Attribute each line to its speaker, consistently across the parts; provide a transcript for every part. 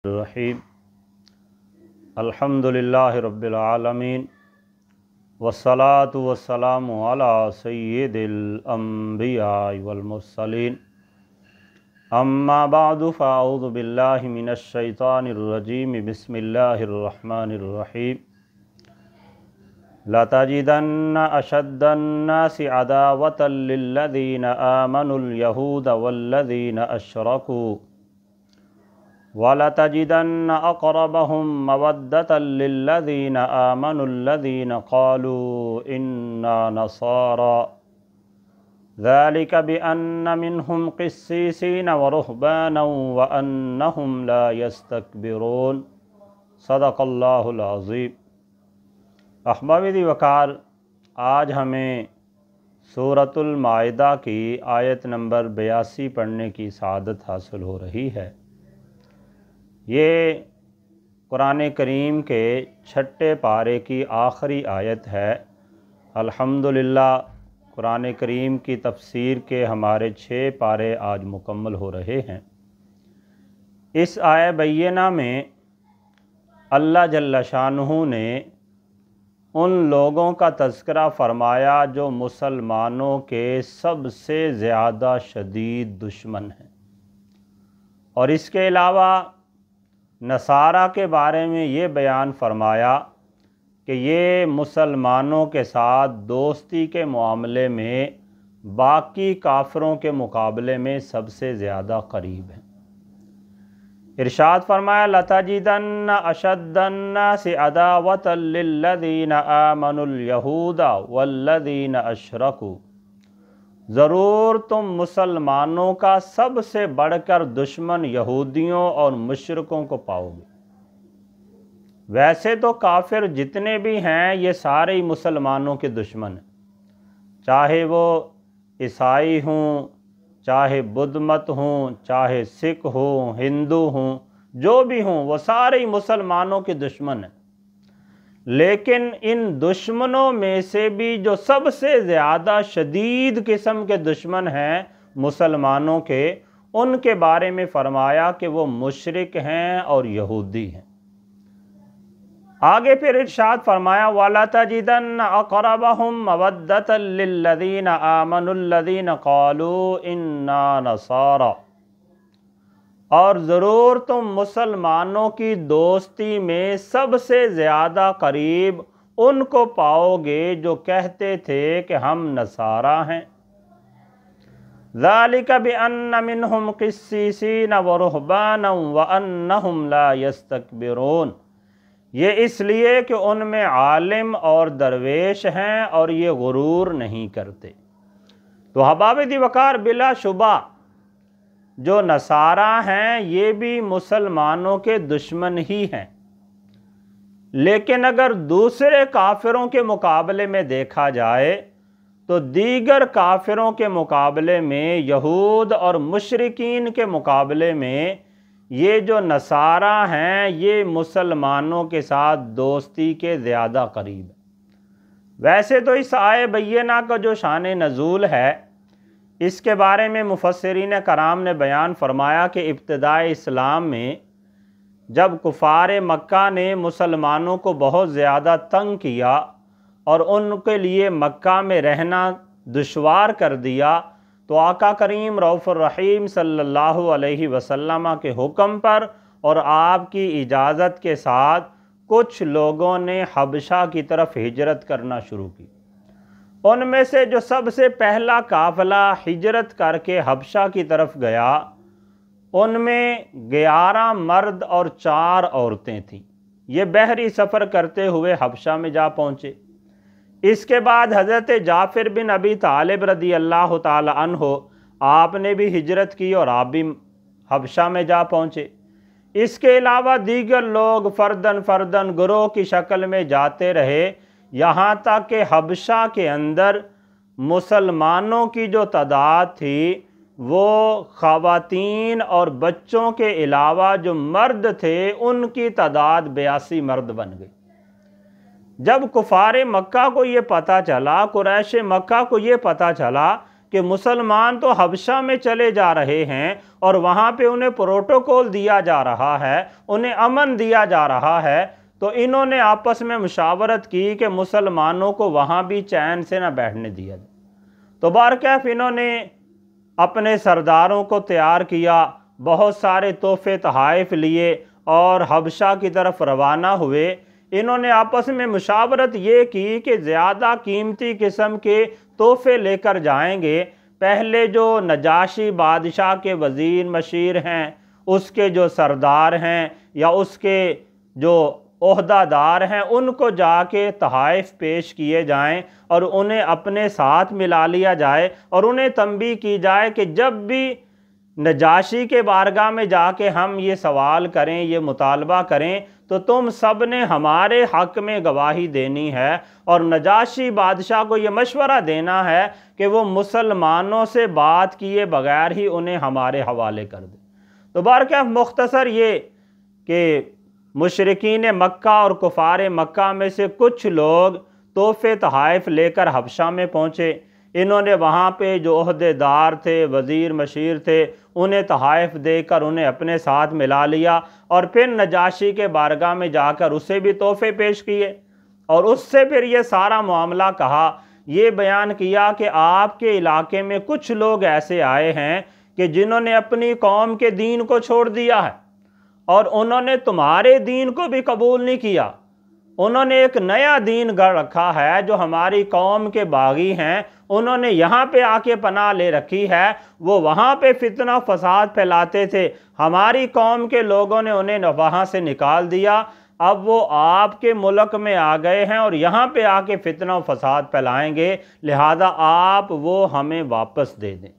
Speaker 1: الرحیم الحمدللہ رب العالمین والصلاة والسلام علی سید الانبیاء والمرسلین اما بعد فاعوذ باللہ من الشیطان الرجیم بسم اللہ الرحمن الرحیم لَتَجِدَنَّ أَشَدَّ النَّاسِ عَدَاوَةً لِلَّذِينَ آمَنُوا الْيَهُودَ وَالَّذِينَ أَشْرَكُوا وَلَتَجِدَنَّ أَقْرَبَهُم مَّوَدَّةً لِلَّذِينَ آمَنُوا الَّذِينَ قَالُوا إِنَّا نَصَارَىٰ ذَلِكَ بِأَنَّ مِنْهُمْ قِسِّيسِينَ وَرُهْبَانًا وَأَنَّهُمْ لَا يَسْتَكْبِرُونَ صدق اللہ العظیم۔ احباب دی وقار، آج ہمیں سورۃ المائدہ کی آیت نمبر 82 پڑھنے کی سعادت حاصل ہو رہی ہے۔ یہ قرآن کریم کے 6 پارے کی آخری آیت ہے۔ الحمدللہ قرآن کریم کی تفسیر کے ہمارے 6 پارے آج مکمل ہو رہے ہیں۔ اس آیہ بینہ میں اللہ جل شانہ نے ان لوگوں کا تذکرہ فرمایا جو مسلمانوں کے سب سے زیادہ شدید دشمن ہیں، اور اس کے علاوہ نصارہ کے بارے میں یہ بیان فرمایا کہ یہ مسلمانوں کے ساتھ دوستی کے معاملے میں باقی کافروں کے مقابلے میں سب سے زیادہ قریب ہیں۔ ارشاد فرمایا لَتَجِدَنَّ أَشَدَّ النَّاسِ عَدَاوَةً لِلَّذِينَ آمَنُوا الْيَهُودَ وَالَّذِينَ أَشْرَكُوا، ضرور تم مسلمانوں کا سب سے بڑھ کر دشمن یہودیوں اور مشرکوں کو پاؤ گے۔ ویسے تو کافر جتنے بھی ہیں یہ سارے ہی مسلمانوں کے دشمن ہیں، چاہے وہ عیسائی ہوں، چاہے بدھ مت ہوں، چاہے سکھ ہوں، ہندو ہوں، جو بھی ہوں، وہ سارے ہی مسلمانوں کے دشمن ہیں۔ لیکن ان دشمنوں میں سے بھی جو سب سے زیادہ شدید قسم کے دشمن ہیں مسلمانوں کے، ان کے بارے میں فرمایا کہ وہ مشرک ہیں اور یہودی ہیں۔ آگے پھر ارشاد فرمایا وَلَتَجِدَنَّ أَقْرَبَهُم مَّوَدَّةً لِلَّذِينَ آمَنُوا الَّذِينَ قَالُوا إِنَّا نَصَارَىٰ، اور ضرور تم مسلمانوں کی دوستی میں سب سے زیادہ قریب ان کو پاؤ گے جو کہتے تھے کہ ہم نصارہ ہیں۔ ذَلِكَ بِأَنَّ مِنْهُمْ قِسِّيسِينَ وَرُهْبَانًا وَأَنَّهُمْ لَا يَسْتَكْبِرُونَ، یہ اس لیے کہ ان میں عالم اور درویش ہیں اور یہ غرور نہیں کرتے۔ تو احباب دی وقار، بلا شبہ جو نصارہ ہیں یہ بھی مسلمانوں کے دشمن ہی ہیں، لیکن اگر دوسرے کافروں کے مقابلے میں دیکھا جائے تو دیگر کافروں کے مقابلے میں، یہود اور مشرکین کے مقابلے میں، یہ جو نصارہ ہیں یہ مسلمانوں کے ساتھ دوستی کے زیادہ قریب ہیں۔ ویسے تو اس آیہ بینہ کا جو شان نزول ہے اس کے بارے میں مفسرین کرام نے بیان فرمایا کہ ابتدائے اسلام میں جب کفار مکہ نے مسلمانوں کو بہت زیادہ تنگ کیا اور ان کے لیے مکہ میں رہنا دشوار کر دیا، تو آقا کریم رؤوف الرحیم صلی اللہ علیہ وسلم کے حکم پر اور آپ کی اجازت کے ساتھ کچھ لوگوں نے حبشہ کی طرف ہجرت کرنا شروع کی۔ ان میں سے جو سب سے پہلا قافلہ ہجرت کر کے حبشہ کی طرف گیا، ان میں 11 مرد اور 4 عورتیں تھیں۔ یہ بحری سفر کرتے ہوئے حبشہ میں جا پہنچے۔ اس کے بعد حضرت جعفر بن ابی طالب رضی اللہ تعالی عنہ، آپ نے بھی ہجرت کی اور آپ بھی حبشہ میں جا پہنچے۔ اس کے علاوہ دیگر لوگ فردن فردن گروہ کی شکل میں جاتے رہے، یہاں تک کہ حبشہ کے اندر مسلمانوں کی جو تعداد تھی وہ خواتین اور بچوں کے علاوہ جو مرد تھے ان کی تعداد 82 مرد بن گئی۔ جب کفار مکہ کو یہ پتہ چلا، قریش مکہ کو یہ پتہ چلا کہ مسلمان تو حبشہ میں چلے جا رہے ہیں اور وہاں پہ انہیں پروٹوکول دیا جا رہا ہے، انہیں امن دیا جا رہا ہے، تو انہوں نے آپس میں مشاورت کی کہ مسلمانوں کو وہاں بھی چین سے نہ بیٹھنے دیا جائے۔ تو بہرکیف انہوں نے اپنے سرداروں کو تیار کیا، بہت سارے تحفے تحائف لیے اور حبشہ کی طرف روانہ ہوئے۔ انہوں نے آپس میں مشاورت یہ کی کہ زیادہ قیمتی قسم کے تحفے لے کر جائیں گے۔ پہلے جو نجاشی بادشاہ کے وزیر مشیر ہیں، اس کے جو سردار ہیں یا اس کے جو عہدہ دار ہیں، ان کو جا کے تحائف پیش کیے جائیں اور انہیں اپنے ساتھ ملا لیا جائے اور انہیں تنبیہ کی جائے کہ جب بھی نجاشی کے بارگاہ میں جا کے ہم یہ سوال کریں، یہ مطالبہ کریں، تو تم سب نے ہمارے حق میں گواہی دینی ہے اور نجاشی بادشاہ کو یہ مشورہ دینا ہے کہ وہ مسلمانوں سے بات کیے بغیر ہی انہیں ہمارے حوالے کر دے۔ تو بہرکیف مختصر یہ کہ مشرکین مکہ اور کفار مکہ میں سے کچھ لوگ تحفے تحائف لے کر حبشہ میں پہنچے۔ انہوں نے وہاں پہ جو عہدے دار تھے، وزیر مشیر تھے، انہیں تحائف دے کر انہیں اپنے ساتھ ملا لیا اور پھر نجاشی کے بارگاہ میں جا کر اسے بھی تحفے پیش کیے اور اس سے پھر یہ سارا معاملہ کہا، یہ بیان کیا کہ آپ کے علاقے میں کچھ لوگ ایسے آئے ہیں کہ جنہوں نے اپنی قوم کے دین کو چھوڑ دیا ہے اور انہوں نے تمہارے دین کو بھی قبول نہیں کیا۔ انہوں نے ایک نیا دین گڑھ رکھا ہے جو ہماری قوم کے باغی ہیں، انہوں نے یہاں پہ آ کے پناہ لے رکھی ہے، وہ وہاں پہ فتنہ فساد پھیلاتے تھے، ہماری قوم کے لوگوں نے انہیں وہاں سے نکال دیا، اب وہ آپ کے ملک میں آ گئے ہیں اور یہاں پہ آ کے فتنہ و فساد پھیلائیں گے، لہذا آپ وہ ہمیں واپس دے دیں،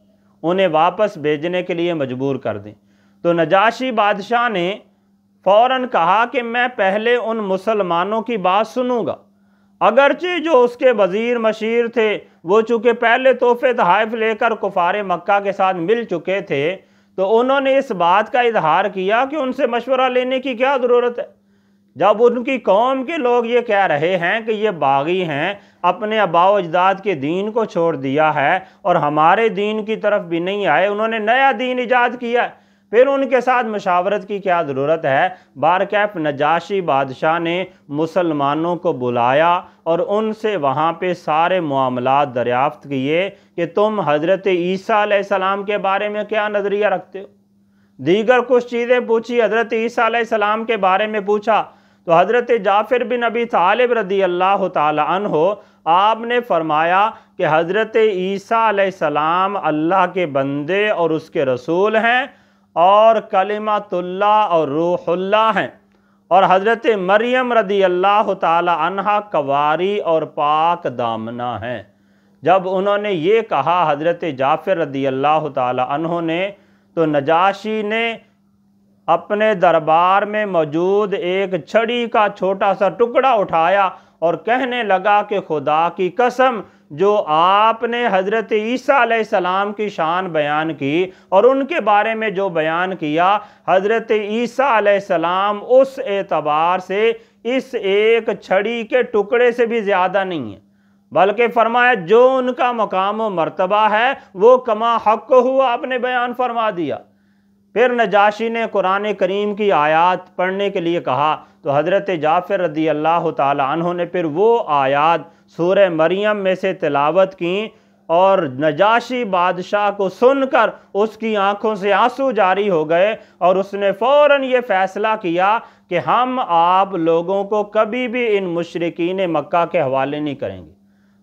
Speaker 1: انہیں واپس بھیجنے کے لیے مجبور کر دیں۔ تو نجاشی بادشاہ نے فوراً کہا کہ میں پہلے ان مسلمانوں کی بات سنوں گا، اگرچہ جو اس کے وزیر مشیر تھے وہ چونکہ پہلے تحفے تحائف لے کر کفار مکہ کے ساتھ مل چکے تھے، تو انہوں نے اس بات کا اظہار کیا کہ ان سے مشورہ لینے کی کیا ضرورت ہے، جب ان کی قوم کے لوگ یہ کہہ رہے ہیں کہ یہ باغی ہیں، اپنے آباء و اجداد کے دین کو چھوڑ دیا ہے اور ہمارے دین کی طرف بھی نہیں آئے، انہوں نے نیا دین ایجاد کیا ہے، پھر ان کے ساتھ مشاورت کی کیا ضرورت ہے۔ بہرکیف نجاشی بادشاہ نے مسلمانوں کو بلایا اور ان سے وہاں پہ سارے معاملات دریافت کیے کہ تم حضرت عیسیٰ علیہ السلام کے بارے میں کیا نظریہ رکھتے ہو، دیگر کچھ چیزیں پوچھی، حضرت عیسیٰ علیہ السلام کے بارے میں پوچھا تو حضرت جعفر بن ابی طالب رضی اللہ تعالی عنہ آپ نے فرمایا کہ حضرت عیسیٰ علیہ السلام اللہ کے بندے اور اس کے رسول ہیں اور کلمۃ اللہ اور روح اللہ ہیں، اور حضرت مریم رضی اللہ تعالی عنہ کواری اور پاک دامنہ ہیں۔ جب انہوں نے یہ کہا حضرت جعفر رضی اللہ تعالی عنہ نے، تو نجاشی نے اپنے دربار میں موجود ایک چھڑی کا چھوٹا سا ٹکڑا اٹھایا اور کہنے لگا کہ خدا کی قسم، جو آپ نے حضرت عیسیٰ علیہ السلام کی شان بیان کی اور ان کے بارے میں جو بیان کیا، حضرت عیسیٰ علیہ السلام اس اعتبار سے اس ایک چھڑی کے ٹکڑے سے بھی زیادہ نہیں ہے، بلکہ فرمایا جو ان کا مقام و مرتبہ ہے وہ کما حق ہوا آپ نے بیان فرما دیا۔ پھر نجاشی نے قرآن کریم کی آیات پڑھنے کے لیے کہا تو حضرت جعفر رضی اللہ تعالی عنہ نے پھر وہ آیات سورہ مریم میں سے تلاوت کی اور نجاشی بادشاہ کو سن کر اس کی آنکھوں سے آنسو جاری ہو گئے اور اس نے فوراً یہ فیصلہ کیا کہ ہم آپ لوگوں کو کبھی بھی ان مشرکین مکہ کے حوالے نہیں کریں گے،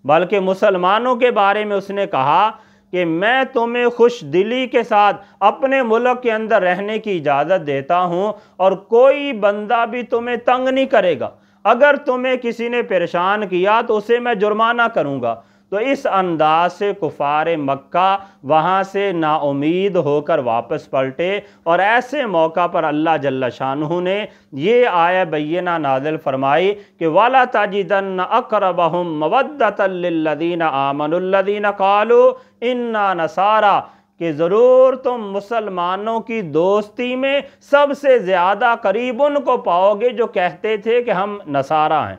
Speaker 1: بلکہ مسلمانوں کے بارے میں اس نے کہا کہ میں تمہیں خوش دلی کے ساتھ اپنے ملک کے اندر رہنے کی اجازت دیتا ہوں اور کوئی بندہ بھی تمہیں تنگ نہیں کرے گا، اگر تمہیں کسی نے پریشان کیا تو اسے میں جرمانہ کروں گا۔ تو اس انداز سے کفار مکہ وہاں سے نا امید ہو کر واپس پلٹے اور ایسے موقع پر اللہ جل شانہ نے یہ آیہ بینہ نازل فرمائی کہ وَلَا تَجِدَنَّ أَقْرَبَهُمْ مَوَدَّةً لِّلَّذِينَ آمَنُوا الَّذِينَ قَالُوا إِنَّا نَصَارَىٰ، کہ ضرور تم مسلمانوں کی دوستی میں سب سے زیادہ قریب ان کو پاؤ گے جو کہتے تھے کہ ہم نصارہ ہیں۔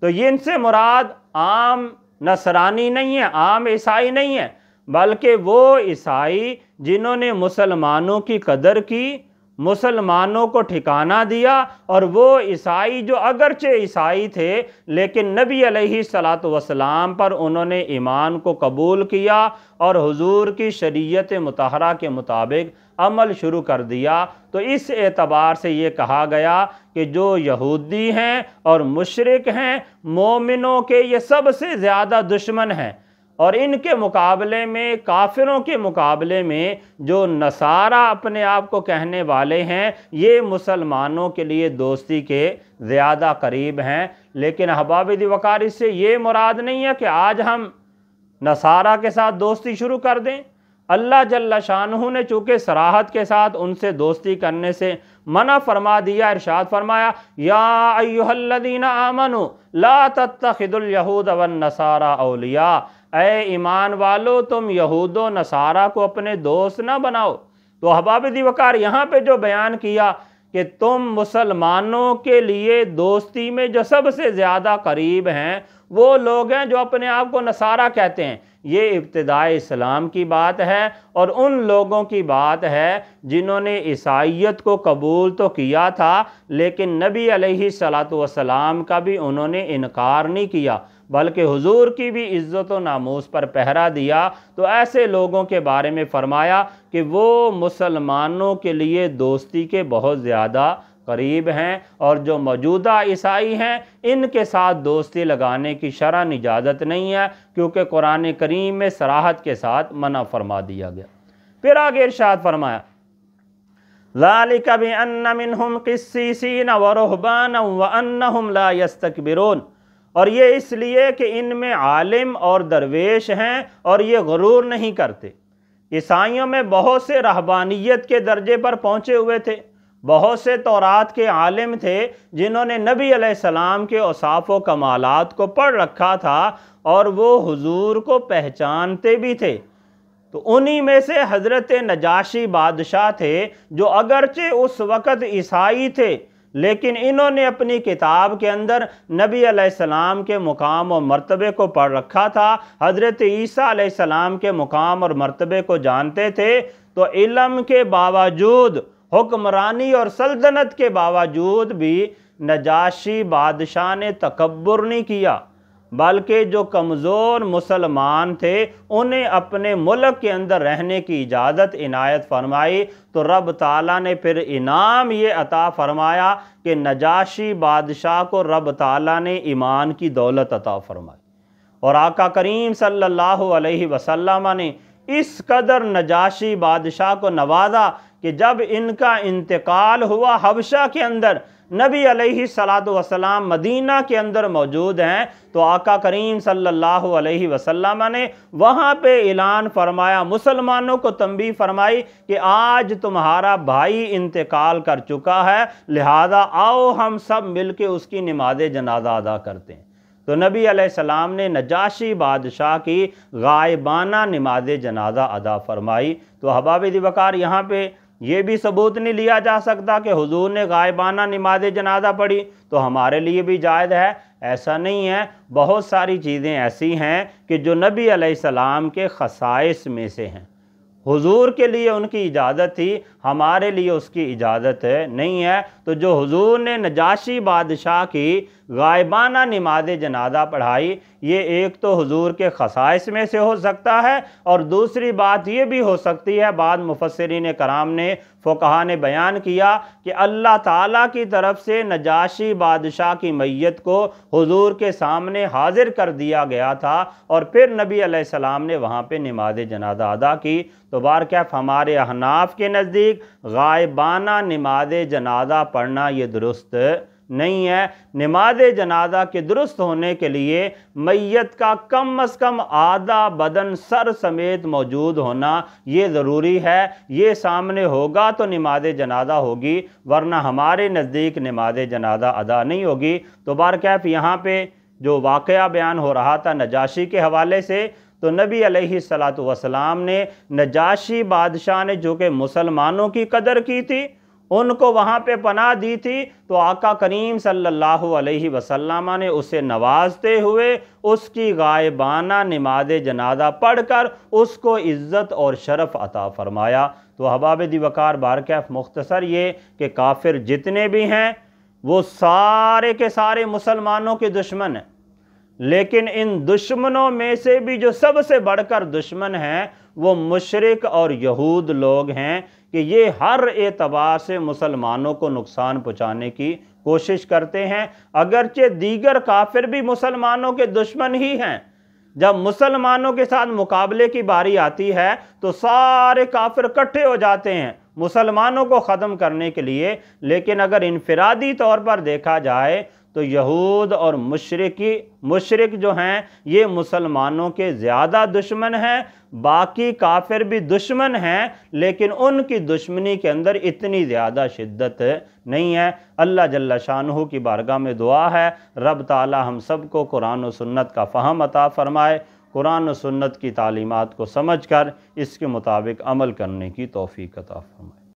Speaker 1: تو یہ ان سے مراد عام نصرانی نہیں ہے، عام عیسائی نہیں ہے، بلکہ وہ عیسائی جنہوں نے مسلمانوں کی قدر کی، مسلمانوں کو ٹھکانہ دیا، اور وہ عیسائی جو اگرچہ عیسائی تھے لیکن نبی علیہ الصلاۃ والسلام پر انہوں نے ایمان کو قبول کیا اور حضور کی شریعت مطہرہ کے مطابق عمل شروع کر دیا، تو اس اعتبار سے یہ کہا گیا کہ جو یہودی ہیں اور مشرک ہیں مومنوں کے یہ سب سے زیادہ دشمن ہیں، اور ان کے مقابلے میں، کافروں کے مقابلے میں جو نصارہ اپنے آپ کو کہنے والے ہیں، یہ مسلمانوں کے لیے دوستی کے زیادہ قریب ہیں۔ لیکن احباب دی وقار اس سے یہ مراد نہیں ہے کہ آج ہم نصارہ کے ساتھ دوستی شروع کر دیں۔ اللہ جل شانہ نے چونکہ صراحت کے ساتھ ان سے دوستی کرنے سے منع فرما دیا، ارشاد فرمایا یا ایھا الذین آمنوا لا تتخذوا الیہود والنصارى اولیاء، اے ایمان والو تم یہود و نصارہ کو اپنے دوست نہ بناؤ۔ تو احباب دی وقار یہاں پہ جو بیان کیا کہ تم مسلمانوں کے لیے دوستی میں جو سب سے زیادہ قریب ہیں وہ لوگ ہیں جو اپنے آپ کو نصارہ کہتے ہیں، یہ ابتدائے اسلام کی بات ہے، اور ان لوگوں کی بات ہے جنہوں نے عیسائیت کو قبول تو کیا تھا لیکن نبی علیہ الصلاۃ والسلام کا بھی انہوں نے انکار نہیں کیا بلکہ حضور کی بھی عزت و ناموس پر پہرا دیا۔ تو ایسے لوگوں کے بارے میں فرمایا کہ وہ مسلمانوں کے لیے دوستی کے بہت زیادہ قریب ہیں، اور جو موجودہ عیسائی ہیں ان کے ساتھ دوستی لگانے کی شرعاً اجازت نہیں ہے، کیونکہ قرآن کریم میں صراحت کے ساتھ منع فرما دیا گیا۔ پھر آگے ارشاد فرمایا ذالک بأن منہم قسیسین ورہبانا وانہم لا یستکبرون، اور یہ اس لیے کہ ان میں عالم اور درویش ہیں اور یہ غرور نہیں کرتے۔ عیسائیوں میں بہت سے رہبانیت کے درجے پر پہنچے ہوئے تھے، بہت سے تورات کے عالم تھے جنہوں نے نبی علیہ السلام کے اوصاف و کمالات کو پڑھ رکھا تھا اور وہ حضور کو پہچانتے بھی تھے۔ تو انہی میں سے حضرت نجاشی بادشاہ تھے جو اگرچہ اس وقت عیسائی تھے لیکن انہوں نے اپنی کتاب کے اندر نبی علیہ السلام کے مقام و مرتبے کو پڑھ رکھا تھا، حضرت عیسیٰ علیہ السلام کے مقام اور مرتبے کو جانتے تھے، تو علم کے باوجود، حکمرانی اور سلطنت کے باوجود بھی نجاشی بادشاہ نے تکبر نہیں کیا، بلکہ جو کمزور مسلمان تھے انہیں اپنے ملک کے اندر رہنے کی اجازت عنایت فرمائی۔ تو رب تعالیٰ نے پھر انعام یہ عطا فرمایا کہ نجاشی بادشاہ کو رب تعالیٰ نے ایمان کی دولت عطا فرمائی، اور آقا کریم صلی اللہ علیہ وسلم نے اس قدر نجاشی بادشاہ کو نوازا کہ جب ان کا انتقال ہوا حبشہ کے اندر، نبی علیہ الصلاۃ والسلام مدینہ کے اندر موجود ہیں، تو آقا کریم صلی اللہ علیہ وسلم نے وہاں پہ اعلان فرمایا، مسلمانوں کو تنبیہ فرمائی کہ آج تمہارا بھائی انتقال کر چکا ہے، لہذا آؤ ہم سب مل کے اس کی نماز جنازہ ادا کرتے ہیں۔ تو نبی علیہ السلام نے نجاشی بادشاہ کی غائبانہ نماز جنازہ ادا فرمائی۔ تو احباب دی وقار یہاں پہ یہ بھی ثبوت نہیں لیا جا سکتا کہ حضور نے غائبانہ نماز جنازہ پڑھی تو ہمارے لیے بھی جائز ہے، ایسا نہیں ہے۔ بہت ساری چیزیں ایسی ہیں کہ جو نبی علیہ السلام کے خصائص میں سے ہیں، حضور کے لیے ان کی اجازت تھی، ہمارے لیے اس کی اجازت نہیں ہے۔ تو جو حضور نے نجاشی بادشاہ کی غائبانہ نماز جنازہ پڑھائی، یہ ایک تو حضور کے خصائص میں سے ہو سکتا ہے، اور دوسری بات یہ بھی ہو سکتی ہے، بعض مفسرین کرام نے، فقہا نے بیان کیا کہ اللہ تعالیٰ کی طرف سے نجاشی بادشاہ کی میت کو حضور کے سامنے حاضر کر دیا گیا تھا، اور پھر نبی علیہ السلام نے وہاں پہ نماز جنازہ ادا کی۔ تو بہرکیف ہمارے احناف کے نزدیک غائبانہ نماز جنازہ پڑھنا یہ درست نہیں ہے۔ نماز جنازہ کے درست ہونے کے لیے میت کا کم از کم آدھا بدن سر سمیت موجود ہونا یہ ضروری ہے، یہ سامنے ہوگا تو نماز جنازہ ہوگی، ورنہ ہمارے نزدیک نماز جنازہ ادا نہیں ہوگی۔ تو بہرکیف یہاں پہ جو واقعہ بیان ہو رہا تھا نجاشی کے حوالے سے، تو نبی علیہ الصلاۃ والسلام نے نجاشی بادشاہ نے جو کہ مسلمانوں کی قدر کی تھی، ان کو وہاں پہ پناہ دی تھی، تو آقا کریم صلی اللہ علیہ وسلم نے اسے نوازتے ہوئے اس کی غائبانہ نماز جنازہ پڑھ کر اس کو عزت اور شرف عطا فرمایا۔ تو احباب دی وقار بارکیف مختصر یہ کہ کافر جتنے بھی ہیں وہ سارے کے سارے مسلمانوں کے دشمن ہیں، لیکن ان دشمنوں میں سے بھی جو سب سے بڑھ کر دشمن ہیں وہ مشرک اور یہود لوگ ہیں، کہ یہ ہر اعتبار سے مسلمانوں کو نقصان پہنچانے کی کوشش کرتے ہیں، اگرچہ دیگر کافر بھی مسلمانوں کے دشمن ہی ہیں۔ جب مسلمانوں کے ساتھ مقابلے کی باری آتی ہے تو سارے کافر اکٹھے ہو جاتے ہیں مسلمانوں کو ختم کرنے کے لیے، لیکن اگر انفرادی طور پر دیکھا جائے تو یہود اور مشرک جو ہیں یہ مسلمانوں کے زیادہ دشمن ہیں، باقی کافر بھی دشمن ہیں لیکن ان کی دشمنی کے اندر اتنی زیادہ شدت نہیں ہے۔ اللہ جل شانہ کی بارگاہ میں دعا ہے رب تعالی ہم سب کو قرآن و سنت کا فہم عطا فرمائے، قرآن و سنت کی تعلیمات کو سمجھ کر اس کے مطابق عمل کرنے کی توفیق عطا فرمائے۔